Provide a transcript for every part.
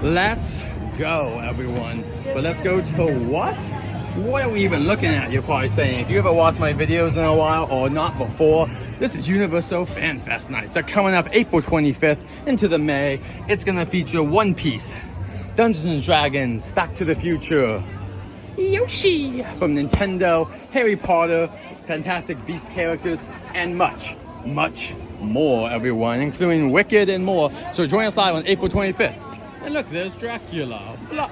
Let's go, everyone. But let's go to what? What are we even looking at? You're probably saying. If you ever watched my videos in a while or not before, this is Universal FanFest nights. They're coming up April 25th into the May. It's gonna feature One Piece, Dungeons and Dragons, Back to the Future, Yoshi from Nintendo, Harry Potter, Fantastic Beasts characters, and much, much more, everyone, including Wicked and more. So join us live on April 25th. And look, there's Dracula. Blah,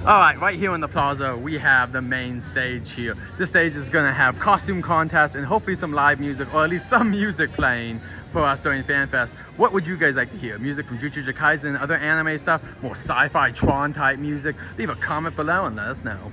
All right, right here in the plaza, we have the main stage here. This stage is gonna have costume contests and hopefully some live music, or at least some music playing for us during FanFest. What would you guys like to hear? Music from Jujutsu Kaisen, other anime stuff, more sci-fi Tron type music? Leave a comment below and let us know.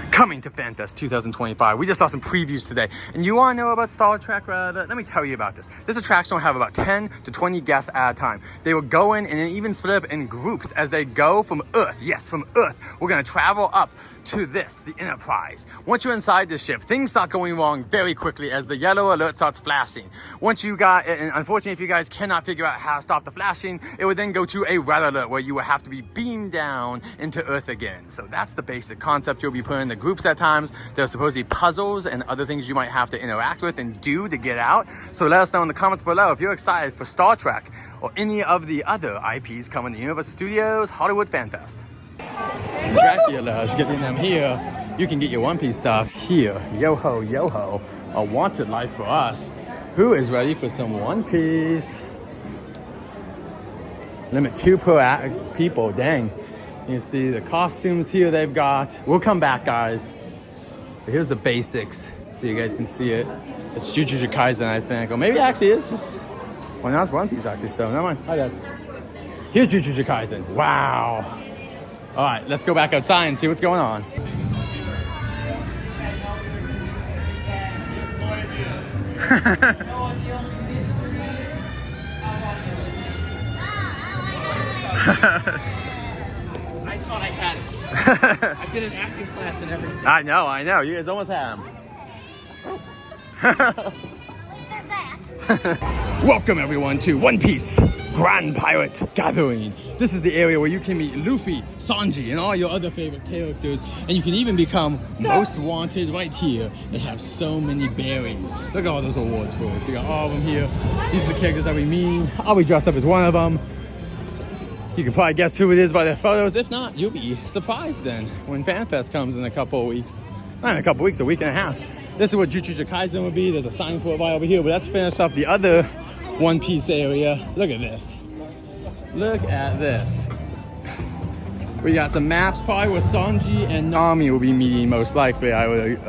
Coming to FanFest 2025. We just saw some previews today. And you want to know about Star Trek? Let me tell you about this. This attraction will have about 10 to 20 guests at a time. They will go in and even split up in groups as they go from Earth. Yes, from Earth. We're going to travel up to this, the Enterprise. Once you're inside the ship, things start going wrong very quickly as the yellow alert starts flashing. Once you got, and unfortunately if you guys cannot figure out how to stop the flashing, it would then go to a red alert where you will have to be beamed down into Earth again. So that's the basic concept. You'll be put in the groups at times. There's supposed to be puzzles and other things you might have to interact with and do to get out. So let us know in the comments below if you're excited for Star Trek or any of the other IPs coming to Universal Studios Hollywood FanFest. Dracula is getting them here. You can get your One Piece stuff here. Yo-ho, yo-ho. A wanted life for us. Who is ready for some One Piece? Limit 2 per people, dang. You can see the costumes here they've got. We'll come back, guys. But here's the basics, so you guys can see it. It's Jujutsu Kaisen, I think. Or maybe it actually is just... Well, now it's One Piece, actually, still. Never mind. Hi, Dad. Here's Jujutsu Kaisen. Wow. All right, let's go back outside and see what's going on. I thought I had it. I did an acting class and everything. I know. You guys almost have him. Welcome everyone to One Piece Grand Pirate Gathering. This is the area where you can meet Luffy, Sanji, and all your other favorite characters, and you can even become most wanted right here and have so many berries. Look at all those awards for us. You got all of them here. These are the characters that we meet. I'll be dressed up as one of them. You can probably guess who it is by their photos. If not, you'll be surprised then when FanFest comes in a couple of weeks. Not in a couple of weeks, a week and a half. This is what Jujutsu Kaisen would be. There's a sign for it right over here, but let's finish up the other One Piece area. Look at this. Look at this. We got some maps probably where Sanji and Nami will be meeting most likely, I would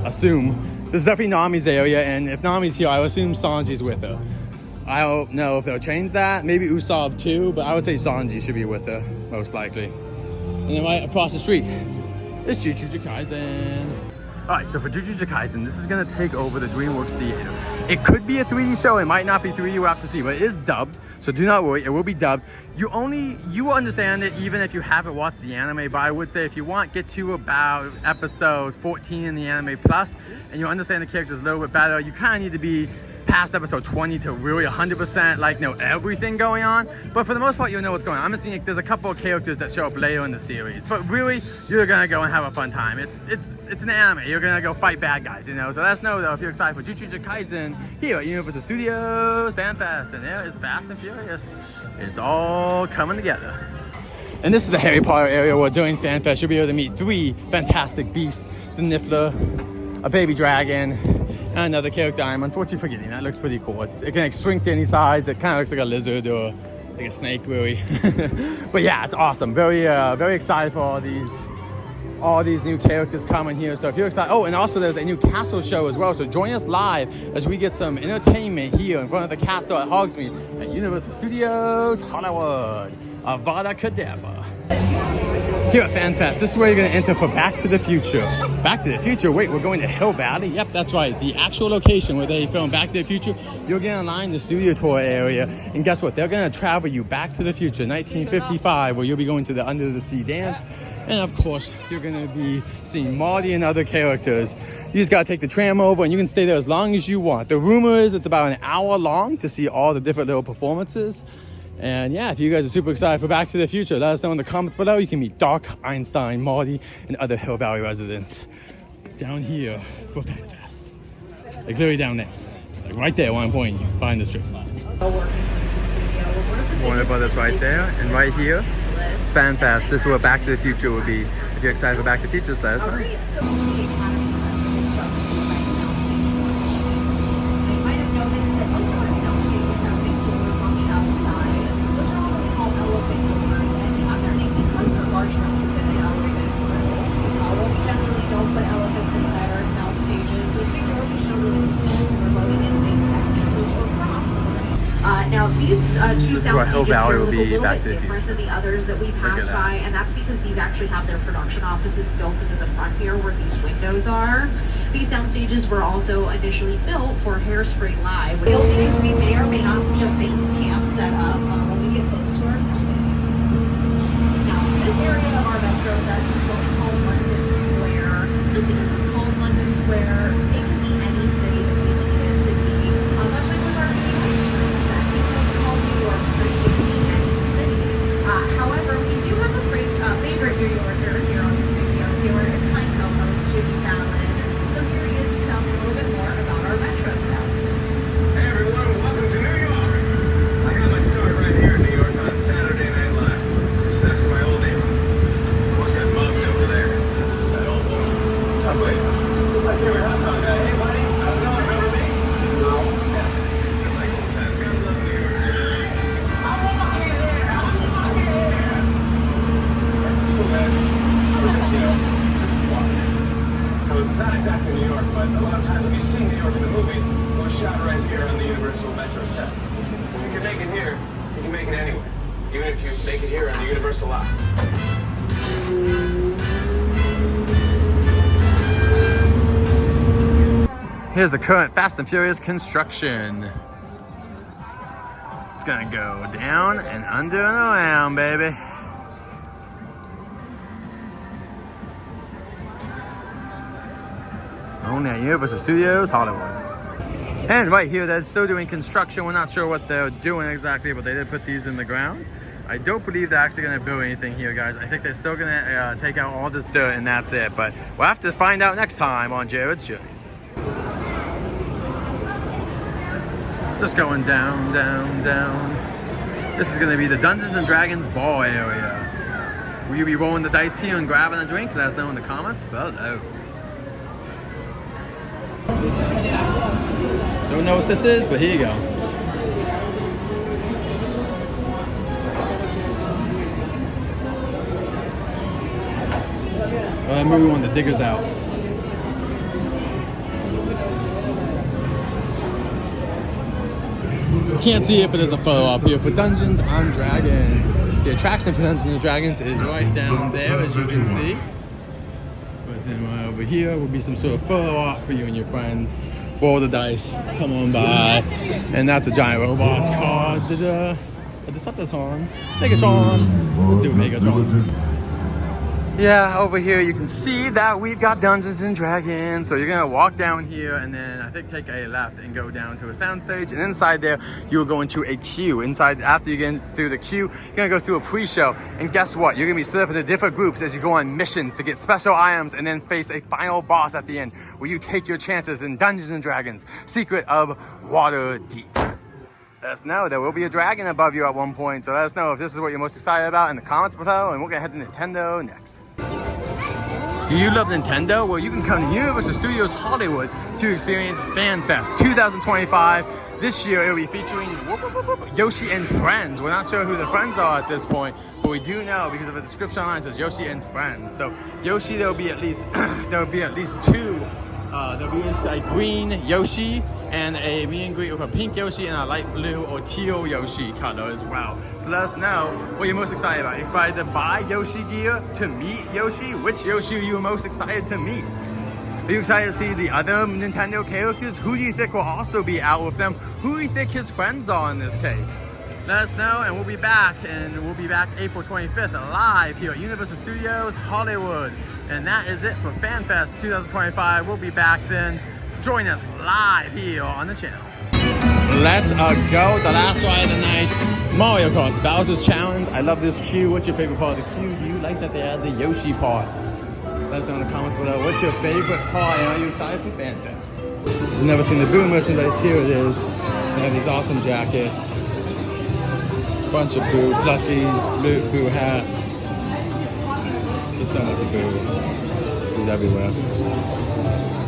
assume. This is definitely Nami's area, and if Nami's here, I would assume Sanji's with her. I don't know if they'll change that. Maybe Usopp too, but I would say Sanji should be with her, most likely. And then right across the street is Jujutsu Kaisen. Alright, so for Jujutsu Kaisen, this is going to take over the DreamWorks Theater. It could be a 3D show, it might not be 3D, we'll have to see, but it is dubbed, so do not worry, it will be dubbed. You will understand it even if you haven't watched the anime, but I would say if you want, get to about episode 14 in the anime plus, and you understand the characters a little bit better, you kind of need to be past episode 20 to really 100% like know everything going on, but for the most part you'll know what's going on. I'm assuming there's a couple of characters that show up later in the series, but really you're gonna go and have a fun time. It's an anime. You're gonna go fight bad guys, you know. So let us know though if you're excited for Jujutsu Kaisen here at Universal Studios FanFest, and there is Fast and Furious. It's all coming together. And this is the Harry Potter area where during FanFest you'll be able to meet 3 fantastic beasts: the Niffler, a baby dragon, and another character I'm unfortunately forgetting. That looks pretty cool. It can like shrink to any size. It kind of looks like a lizard or like a snake, really. But yeah, it's awesome. Very excited for all these new characters coming here. So if you're excited, oh, and also there's a new castle show as well. So join us live as we get some entertainment here in front of the castle at Hogsmeade at Universal Studios Hollywood. Avada Kedavra. Here at FanFest, this is where you're going to enter for Back to the Future. Back to the Future? Wait, we're going to Hill Valley? Yep, that's right. The actual location where they filmed Back to the Future. You'll get online in the studio tour area. And guess what? They're going to travel you back to the future, 1955, where you'll be going to the Under the Sea dance. And of course, you're going to be seeing Marty and other characters. You just got to take the tram over and you can stay there as long as you want. The rumor is it's about an hour long to see all the different little performances. And yeah, if you guys are super excited for Back to the Future, let us know in the comments below. You can meet Doc, Einstein, Marty, and other Hill Valley residents down here for FanFest. Like literally down there. Like right there where I'm pointing you, behind the strip. Warner Brothers right there, and right here, FanFest. This is where Back to the Future will be. If you're excited for Back to the Future, let us know. Now these two sound stages here look a little bit different than the others that we passed by, and that's because these actually have their production offices built into the front here where these windows are. These sound stages were also initially built for Hairspray Live. The only thing is we may or may not see a base camp set up when we get close to our building. Now this area of our metro sets is what we call London Square. Just because it's called London Square, it can be any city that we need it to be. Much like with our New York Street set, even though it's called New York Street, it can be any city. However, we do have a favorite New Yorker here on the studio tour. It's my co-host, Jimmy Fallon. So here he is to tell us a little bit more about our metro sets. Hey everyone, welcome to New York. I got my start right here in New York on Saturday Night Live. This is actually my old neighborhood. What's that mugged over there? That old woman. Oh wait, this is my favorite hot dog guy. Hey buddy, how's it going? Remember me? No. Just like old times, gotta love New York City. It's cool guys. It's just, just walking. So it's not exactly New York, but a lot of times when you see New York in the movies, it was shot right here on the Universal Metro sets. If you can make it here, you can make it anywhere. Even if you make it here on the Universal lot. Here's the current Fast and Furious construction. It's gonna go down and under and around, baby. On at Universal Studios Hollywood. And right here, they're still doing construction. We're not sure what they're doing exactly, but they did put these in the ground. I don't believe they're actually gonna build anything here, guys. I think they're still gonna take out all this dirt and that's it. But we'll have to find out next time on Jared's Journeys. Just going down, down, down. This is gonna be the Dungeons and Dragons ball area. Will you be rolling the dice here and grabbing a drink? Let us know in the comments below. Don't know what this is, but here you go. That movie when the digger's out. Can't see it, but there's a photo up here for Dungeons and Dragons. The attraction for Dungeons and Dragons is right down there, as you can see. But then right over here will be some sort of photo op for you and your friends. Roll the dice, come on by. And that's a giant robot called the Decepticon. Megatron. Let's do Megatron. Yeah, over here you can see that we've got Dungeons and Dragons. So you're gonna walk down here and then I think take a left and go down to a soundstage. And inside there, you'll go into a queue. Inside, after you get through the queue, you're gonna go through a pre-show. And guess what? You're gonna be split up into different groups as you go on missions to get special items and then face a final boss at the end where you take your chances in Dungeons and Dragons, Secret of Waterdeep. Let us know. There will be a dragon above you at one point. So let us know if this is what you're most excited about in the comments below. And we're gonna head to Nintendo next. Do you love Nintendo? Well, you can come to Universal Studios Hollywood to experience FanFest 2025. This year, it will be featuring Yoshi and Friends. We're not sure who the friends are at this point, but we do know because of the description online it says Yoshi and Friends. So Yoshi, there will be at least two. There'll be a green Yoshi and a meet and greet with a pink Yoshi and a light blue or teal Yoshi color as well. So let us know what you're most excited about. Are you excited to buy Yoshi gear, to meet Yoshi? Which Yoshi are you most excited to meet? Are you excited to see the other Nintendo characters? Who do you think will also be out with them? Who do you think his friends are in this case? Let us know, and we'll be back April 25th live here at Universal Studios Hollywood. And that is it for FanFest 2025. We'll be back then. Join us live here on the channel. Let's go. The last ride of the night. Mario Kart, Bowser's Challenge. I love this queue. What's your favorite part of the queue? Do you like that they add the Yoshi part? Let us know in the comments below. What's your favorite part? And are you excited for FanFest? You've never seen the Boo merchandise. Here it is. They have these awesome jackets. Bunch of Boo plushies, Boo hats. There's so much Boo. Boo's everywhere.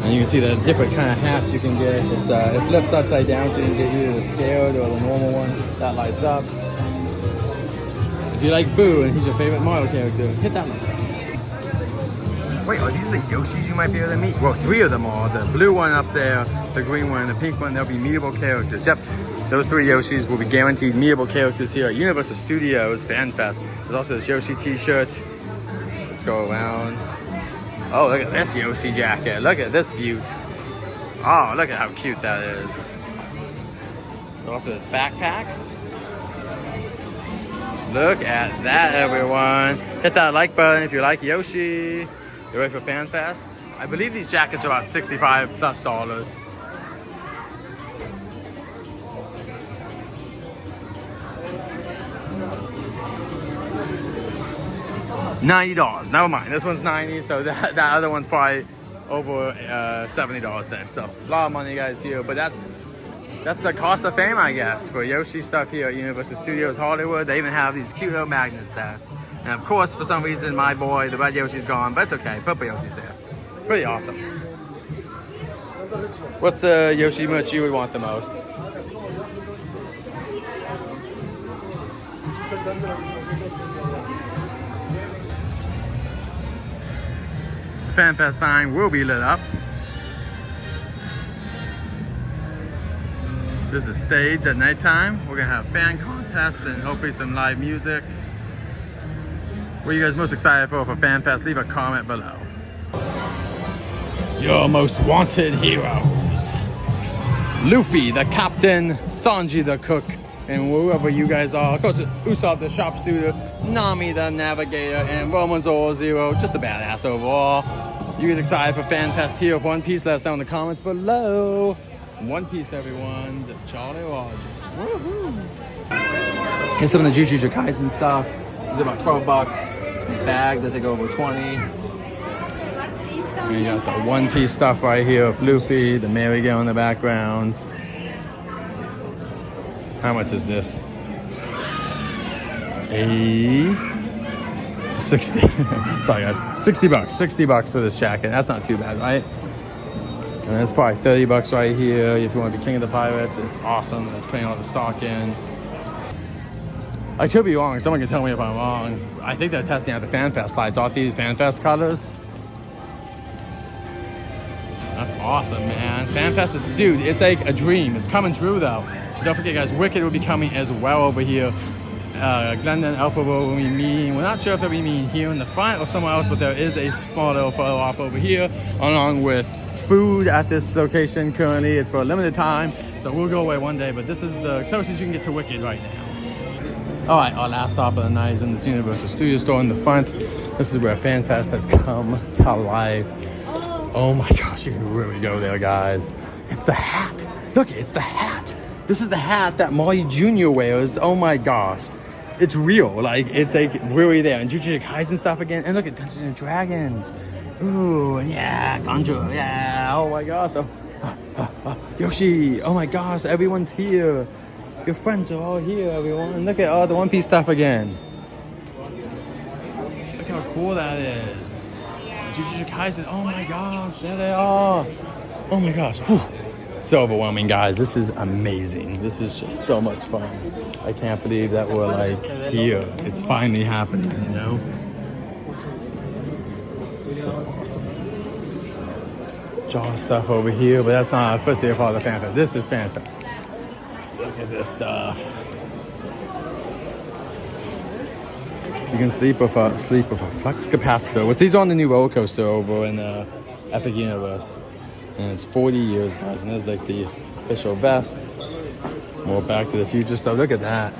And you can see the different kind of hats you can get. It flips upside down, so you can get either the scaled or the normal one that lights up. If you like Boo and he's your favorite Mario character, hit that one. Wait, are these the Yoshis you might be able to meet? Well, 3 of them are. The blue one up there, the green one, the pink one, they'll be meetable characters. Yep, those 3 Yoshis will be guaranteed meetable characters here at Universal Studios FanFest. There's also this Yoshi t-shirt. Let's go around. Oh, look at this Yoshi jacket. Look at this beaut. Oh, look at how cute that is. There's also this backpack. Look at that, everyone. Hit that like button if you like Yoshi. You ready for FanFest? I believe these jackets are about $65+. $90. Never mind. This one's $90, so that other one's probably over $70 then. So a lot of money, guys, here. But that's the cost of fame, I guess, for Yoshi stuff here at Universal Studios Hollywood. They even have these cute little magnet sets. And of course, for some reason, my boy, the red Yoshi's gone, but it's okay. Purple Yoshi's there. Pretty awesome. What's the Yoshi merch you would want the most? The FanFest sign will be lit up. There's a stage at nighttime. We're gonna have fan contest and hopefully some live music. What are you guys most excited for FanFest? Leave a comment below. Your most wanted heroes. Luffy, the captain, Sanji, the cook, and whoever you guys are. Of course, Usopp, the sharpshooter, Nami, the navigator, and Roman Zoro, just a badass overall. You guys excited for FanFest here of One Piece? Let us know in the comments below. One Piece, everyone. The Charlie Roger. Woohoo! Here's some of the Jujutsu Kaisen stuff. These are about $12. These bags, I think, over 20. And you got the One Piece stuff right here of Luffy, the merry-go in the background. How much is this? 60. Sorry, guys. $60. $60 for this jacket. That's not too bad, right? And it's probably $30 right here. If you want to be King of the Pirates, it's awesome. It's putting all the stock in. I could be wrong. Someone can tell me if I'm wrong. I think they're testing out the FanFest lights. Aren't these FanFest colors? That's awesome, man. FanFest is, dude, it's like a dream. It's coming true, though. Don't forget, guys, Wicked will be coming as well over here. Glenda and Alpha will be meeting. We're not sure if they'll be meeting here in the front or somewhere else, but there is a small little photo off over here, along with food at this location currently. It's for a limited time, so we'll go away one day, but this is the closest you can get to Wicked right now. All right, our last stop of the night is in this Universal Studio store in the front. This is where FanFest has come to life. Oh my gosh, you can really go there, guys. It's the hat. Look, it's the hat. This is the hat that Molly Jr. wears. Oh my gosh. It's real. Like, it's like really there. And Jujutsu Kaisen stuff again. And look at Dungeons and Dragons. Ooh, yeah, Dungeon. Yeah. Oh my gosh. Yoshi. Oh my gosh, everyone's here. Your friends are all here, everyone. And look at all the One Piece stuff again. Look how cool that is. Jujutsu Kaisen. Oh my gosh, there they are. Oh my gosh. Whew. So overwhelming, guys. This is amazing. This is just so much fun. I can't believe that we're like here. It's finally happening, you know? So awesome. Jaw stuff over here, but that's not our first year part of the FanFest. This is FanFest. Look at this stuff. You can sleep with a flux capacitor. What's these on the new roller coaster over in Epic Universe? And it's 40 years, guys. And there's like the official vest. More Back to the Future stuff. Look at that.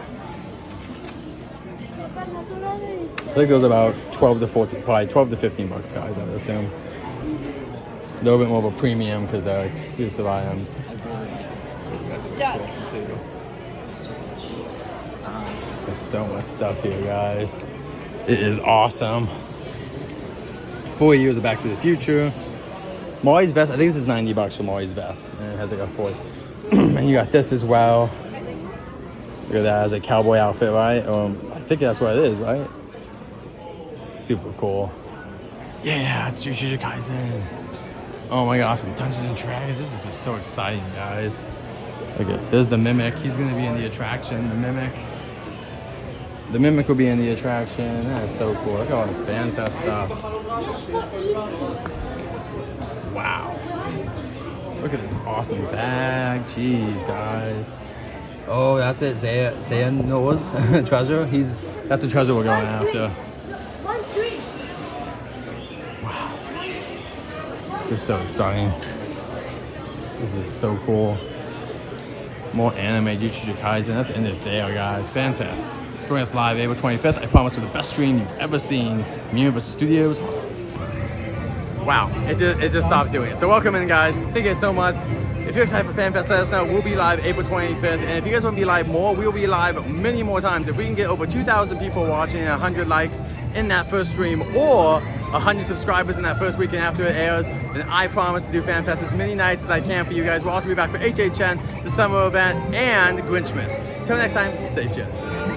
I think those are about 12 to 14, probably 12 to 15 bucks, guys, I would assume. A little bit more of a premium because they're exclusive items. it's a duck. Too. There's so much stuff here, guys. It is awesome. 4 years of Back to the Future. Maury's vest, I think this is $90 for Maury's vest. And it has like a 40. And you got this as well. Look at that, as a cowboy outfit, right? I think that's what it is, right? Super cool. Yeah, it's Jujutsu Kaisen. Oh my gosh, some Dungeons and Dragons. This is just so exciting, guys. Look at, there's the Mimic. He's gonna be in the attraction. The Mimic will be in the attraction. That is so cool. Look at all this FanFest stuff. Wow. Look at this awesome bag. Jeez, guys. Oh, that's it. Xehanor's treasure. That's the treasure we're going after. Wow. This is so exciting. This is so cool. More anime, Jujutsu Kaisen. At the end of the day, guys, FanFest. Join us live April 25th. I promise you the best stream you've ever seen from Universal Studios. Wow, it just stopped doing it. So welcome in, guys. Thank you guys so much. If you're excited for FanFest, let us know. We'll be live April 25th. And if you guys want to be live more, we'll be live many more times. If we can get over 2,000 people watching and 100 likes in that first stream, or 100 subscribers in that first weekend after it airs, then I promise to do FanFest as many nights as I can for you guys. We'll also be back for HHN, the summer event, and Grinchmas. Till next time, safe journeys.